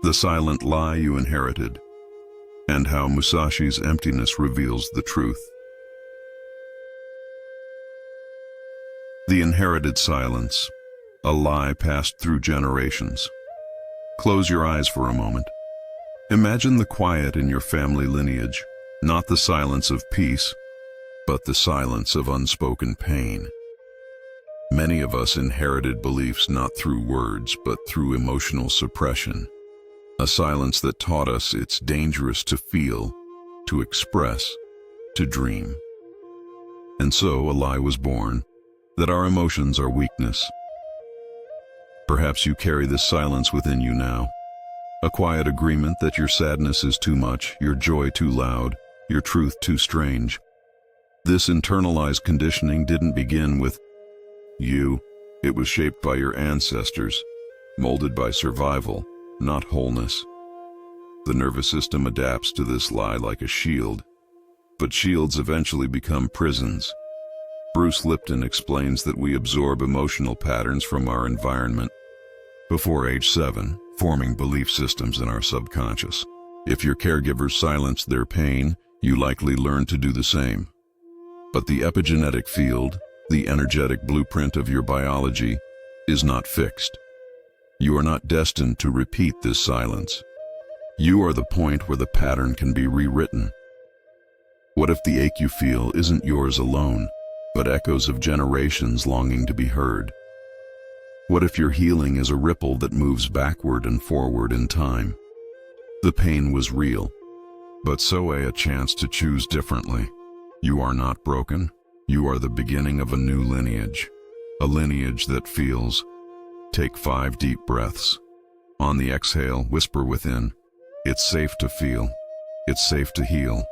the silent lie you inherited, and how Musashi's Emptiness reveals the truth. The inherited silence, a lie passed through generations. Close your eyes for a moment. Imagine the quiet in your family lineage, not the silence of peace, but the silence of unspoken pain. Many of us inherited beliefs not through words, but through emotional suppression. A silence that taught us it's dangerous to feel, to express, to dream. And so a lie was born, that our emotions are weakness. Perhaps you carry this silence within you now, a quiet agreement that your sadness is too much, your joy too loud, your truth too strange. This internalized conditioning didn't begin with you. It was shaped by your ancestors, molded by survival, not wholeness. The nervous system adapts to this lie like a shield, but shields eventually become prisons. Bruce Lipton explains that we absorb emotional patterns from our environment before age 7, forming belief systems in our subconscious. If your caregivers silence their pain, you likely learn to do the same. But the epigenetic field, the energetic blueprint of your biology, is not fixed. You are not destined to repeat this silence. You are the point where the pattern can be rewritten. What if the ache you feel isn't yours alone, but echoes of generations longing to be heard? What if your healing is a ripple that moves backward and forward in time? The pain was real, but so a chance to choose differently. You are not broken. You are the beginning of a new lineage, a lineage that feels. Take 5 deep breaths. On the exhale, whisper within, it's safe to feel. It's safe to heal.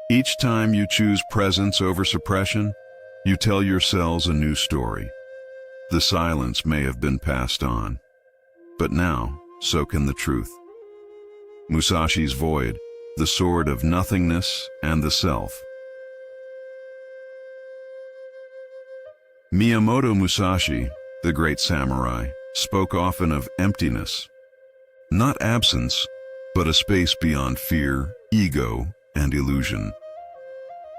Each time you choose presence over suppression, you tell your cells a new story. The silence may have been passed on, but now, so can the truth. Musashi's void, the sword of nothingness and the self. Miyamoto Musashi, the great samurai, spoke often of emptiness. Not absence, but a space beyond fear, ego, and illusion.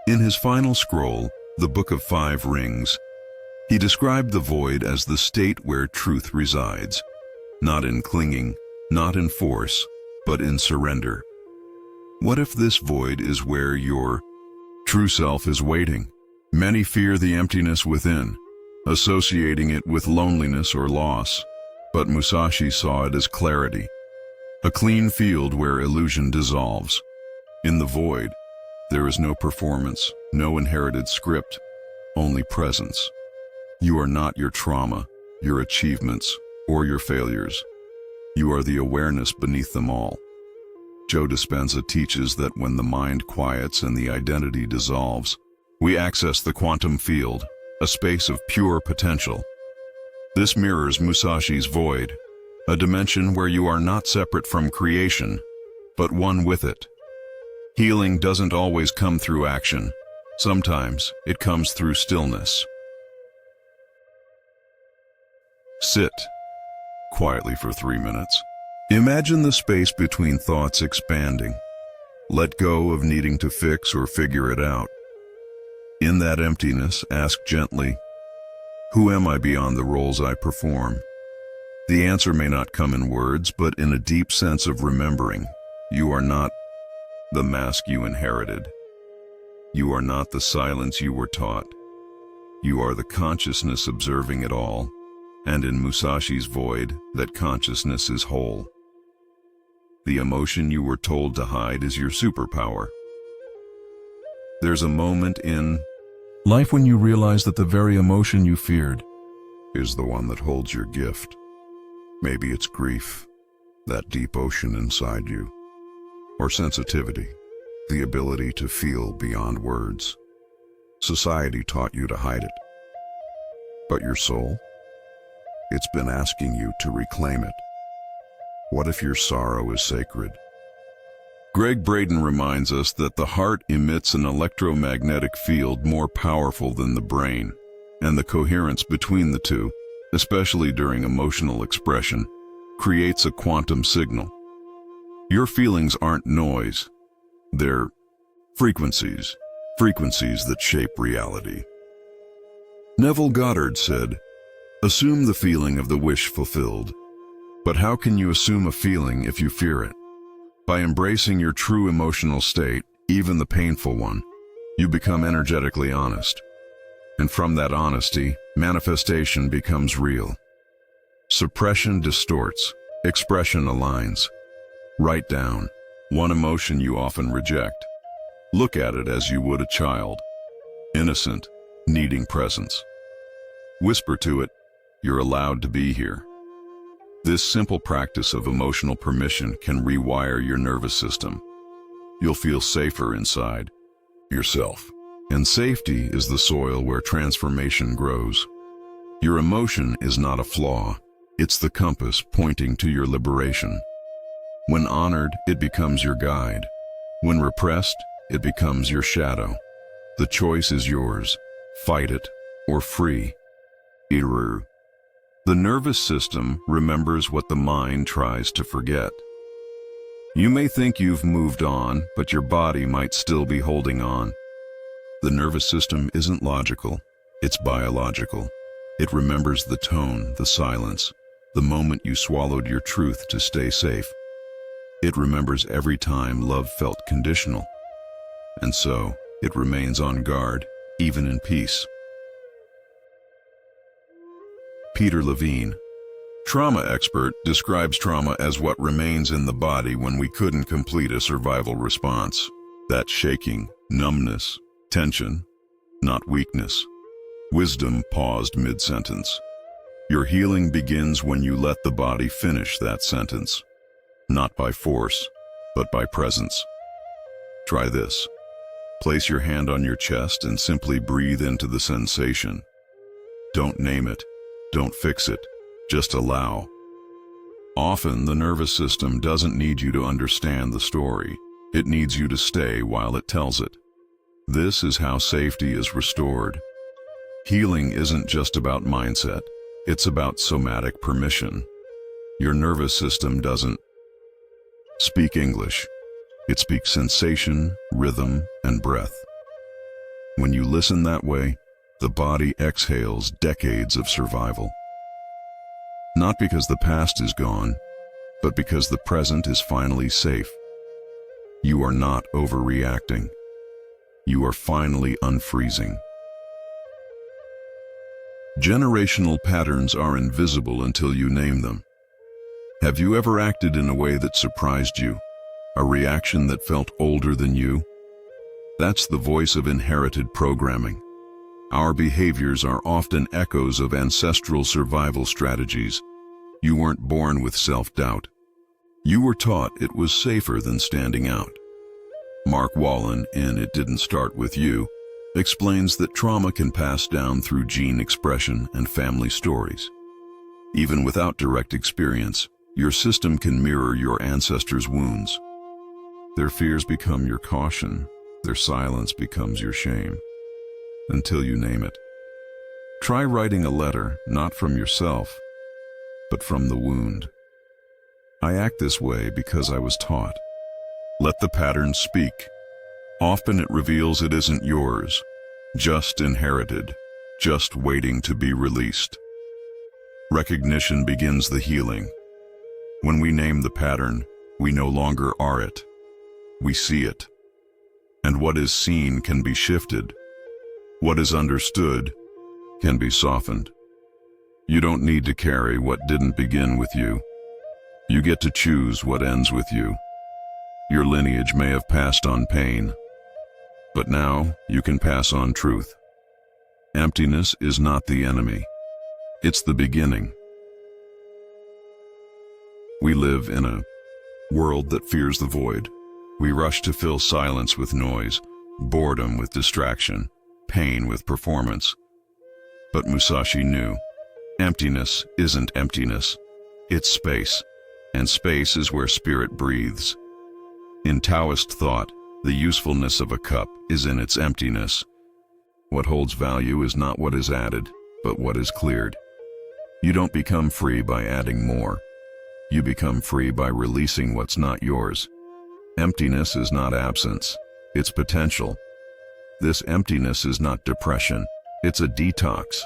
In his final scroll, the Book of 5 Rings, he described the void as the state where truth resides, not in clinging, not in force, but in surrender. What if this void is where your true self is waiting? Many fear the emptiness within, associating it with loneliness or loss, but Musashi saw it as clarity, a clean field where illusion dissolves. In the void, there is no performance, no inherited script, only presence. You are not your trauma, your achievements, or your failures. You are the awareness beneath them all. Joe Dispenza teaches that when the mind quiets and the identity dissolves, we access the quantum field, a space of pure potential. This mirrors Musashi's void, a dimension where you are not separate from creation, but one with it. Healing doesn't always come through action. Sometimes it comes through stillness. Sit quietly for 3 minutes. Imagine the space between thoughts expanding. Let go of needing to fix or figure it out. In that emptiness, ask gently, who am I beyond the roles I perform? The answer may not come in words, but in a deep sense of remembering. You are not the mask you inherited. You are not the silence you were taught. You are the consciousness observing it all, and in Musashi's void, that consciousness is whole. The emotion you were told to hide is your superpower. There's a moment in life when you realize that the very emotion you feared is the one that holds your gift. Maybe it's grief, that deep ocean inside you, or sensitivity, the ability to feel beyond words. Society taught you to hide it. But your soul? It's been asking you to reclaim it. What if your sorrow is sacred? Greg Braden reminds us that the heart emits an electromagnetic field more powerful than the brain, and the coherence between the two, especially during emotional expression, creates a quantum signal. Your feelings aren't noise. They're frequencies, frequencies that shape reality. Neville Goddard said, "Assume the feeling of the wish fulfilled." But how can you assume a feeling if you fear it? By embracing your true emotional state, even the painful one, you become energetically honest. And from that honesty, manifestation becomes real. Suppression distorts, expression aligns. Write down one emotion you often reject. Look at it as you would a child, innocent, needing presence. Whisper to it, "You're allowed to be here." This simple practice of emotional permission can rewire your nervous system. You'll feel safer inside yourself. And safety is the soil where transformation grows. Your emotion is not a flaw. It's the compass pointing to your liberation. When honored, it becomes your guide. When repressed, it becomes your shadow. The choice is yours. Fight it or free. Iru. The nervous system remembers what the mind tries to forget. You may think you've moved on, but your body might still be holding on. The nervous system isn't logical, it's biological. It remembers the tone, the silence, the moment you swallowed your truth to stay safe. It remembers every time love felt conditional. And so, it remains on guard, even in peace. Peter Levine, trauma expert, describes trauma as what remains in the body when we couldn't complete a survival response. That shaking, numbness, tension, not weakness. Wisdom paused mid-sentence. Your healing begins when you let the body finish that sentence. Not by force, but by presence. Try this. Place your hand on your chest and simply breathe into the sensation. Don't name it. Don't fix it. Just allow. Often, the nervous system doesn't need you to understand the story. It needs you to stay while it tells it. This is how safety is restored. Healing isn't just about mindset. It's about somatic permission. Your nervous system doesn't speak English. It speaks sensation, rhythm, and breath. When you listen that way, the body exhales decades of survival. Not because the past is gone, but because the present is finally safe. You are not overreacting. You are finally unfreezing. Generational patterns are invisible until you name them. Have you ever acted in a way that surprised you? A reaction that felt older than you? That's the voice of inherited programming. Our behaviors are often echoes of ancestral survival strategies. You weren't born with self-doubt. You were taught it was safer than standing out. Mark Wallen, in It Didn't Start With You, explains that trauma can pass down through gene expression and family stories. Even without direct experience, your system can mirror your ancestors' wounds. Their fears become your caution, their silence becomes your shame. Until you name it. Try writing a letter, not from yourself, but from the wound. I act this way because I was taught. Let the pattern speak. Often it reveals it isn't yours, just inherited, just waiting to be released. Recognition begins the healing. When we name the pattern, we no longer are it. We see it. And what is seen can be shifted. What is understood can be softened. You don't need to carry what didn't begin with you. You get to choose what ends with you. Your lineage may have passed on pain, but now you can pass on truth. Emptiness is not the enemy. It's the beginning. We live in a world that fears the void. We rush to fill silence with noise, boredom with distraction, pain with performance. But Musashi knew, emptiness isn't emptiness, it's space, and space is where spirit breathes. In Taoist thought, the usefulness of a cup is in its emptiness. What holds value is not what is added, but what is cleared. You don't become free by adding more. You become free by releasing what's not yours. Emptiness is not absence, it's potential. This emptiness is not depression, it's a detox.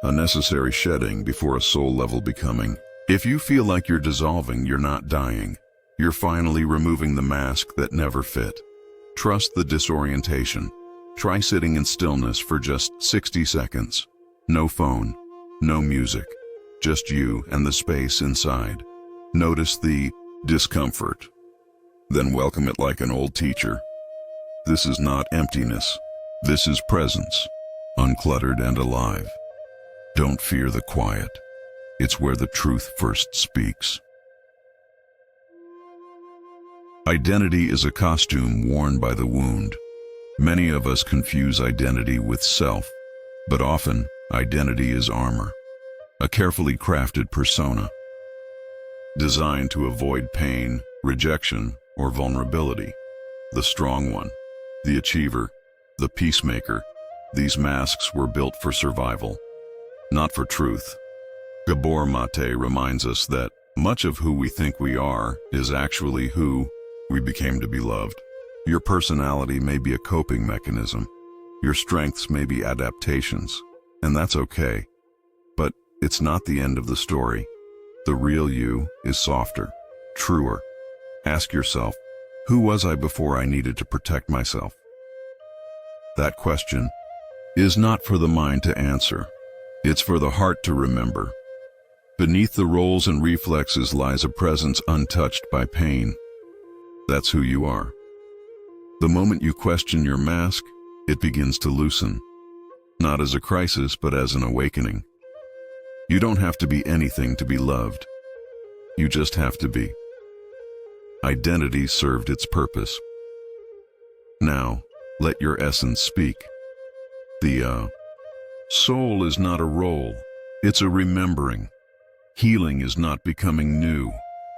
A necessary shedding before a soul-level becoming. If you feel like you're dissolving, you're not dying. You're finally removing the mask that never fit. Trust the disorientation. Try sitting in stillness for just 60 seconds. No phone, no music, just you and the space inside. Notice the discomfort. Then welcome it like an old teacher. This is not emptiness. This is presence, uncluttered and alive. Don't fear the quiet. It's where the truth first speaks. Identity is a costume worn by the wound. Many of us confuse identity with self, but often identity is armor, a carefully crafted persona, designed to avoid pain, rejection, or vulnerability. The strong one, the achiever, the peacemaker, these masks were built for survival, not for truth. Gabor Mate reminds us that much of who we think we are is actually who we became to be loved. Your personality may be a coping mechanism. Your strengths may be adaptations, and that's okay. But it's not the end of the story. The real you is softer, truer. Ask yourself, who was I before I needed to protect myself? That question is not for the mind to answer. It's for the heart to remember. Beneath the roles and reflexes lies a presence untouched by pain. That's who you are. The moment you question your mask, it begins to loosen. Not as a crisis, but as an awakening. You don't have to be anything to be loved. You just have to be. Identity served its purpose. Now, let your essence speak. The soul is not a role, it's a remembering. Healing is not becoming new,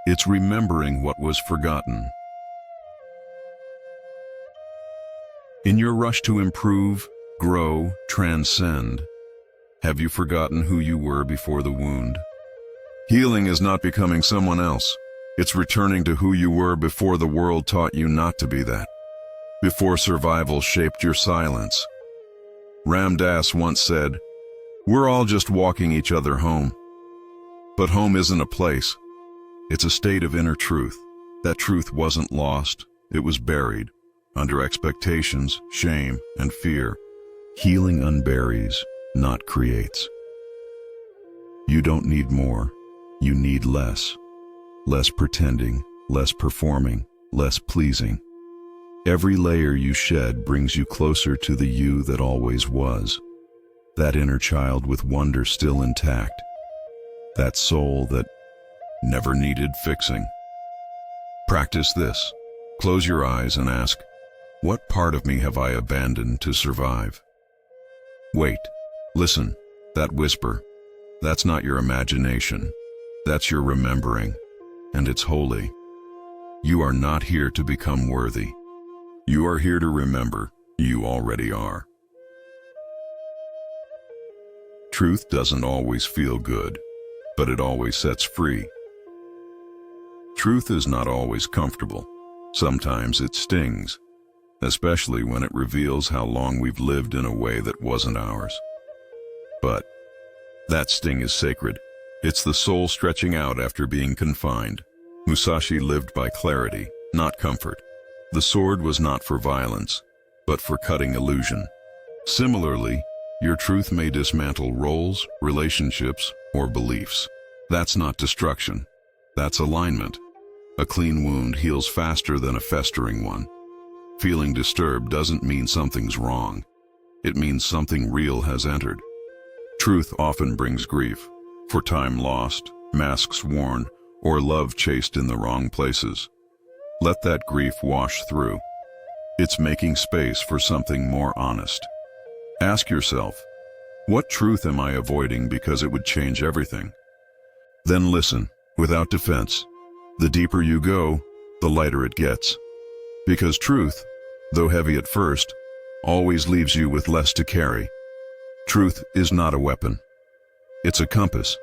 it's remembering what was forgotten. In your rush to improve, grow, transcend, have you forgotten who you were before the wound? Healing is not becoming someone else. It's returning to who you were before the world taught you not to be that. Before survival shaped your silence. Ram Dass once said, "We're all just walking each other home." But home isn't a place. It's a state of inner truth. That truth wasn't lost. It was buried under expectations, shame, and fear. Healing unburies, not creates. You don't need more. You need less. Less pretending, less performing, less pleasing. Every layer you shed brings you closer to the you that always was. That inner child with wonder still intact. That soul that never needed fixing. Practice this. Close your eyes and ask, what part of me have I abandoned to survive? Wait, listen, that whisper. That's not your imagination. That's your remembering, and it's holy. You are not here to become worthy. You are here to remember you already are. Truth doesn't always feel good, but it always sets free. Truth is not always comfortable. Sometimes it stings, especially when it reveals how long we've lived in a way that wasn't ours. But that sting is sacred. It's the soul stretching out after being confined. Musashi lived by clarity, not comfort. The sword was not for violence, but for cutting illusion. Similarly, your truth may dismantle roles, relationships, or beliefs. That's not destruction. That's alignment. A clean wound heals faster than a festering one. Feeling disturbed doesn't mean something's wrong. It means something real has entered. Truth often brings grief, for time lost, masks worn, or love chased in the wrong places. Let that grief wash through. It's making space for something more honest. Ask yourself, what truth am I avoiding because it would change everything? Then listen, without defense. The deeper you go, the lighter it gets. Because truth, though heavy at first, always leaves you with less to carry. Truth is not a weapon. It's a compass,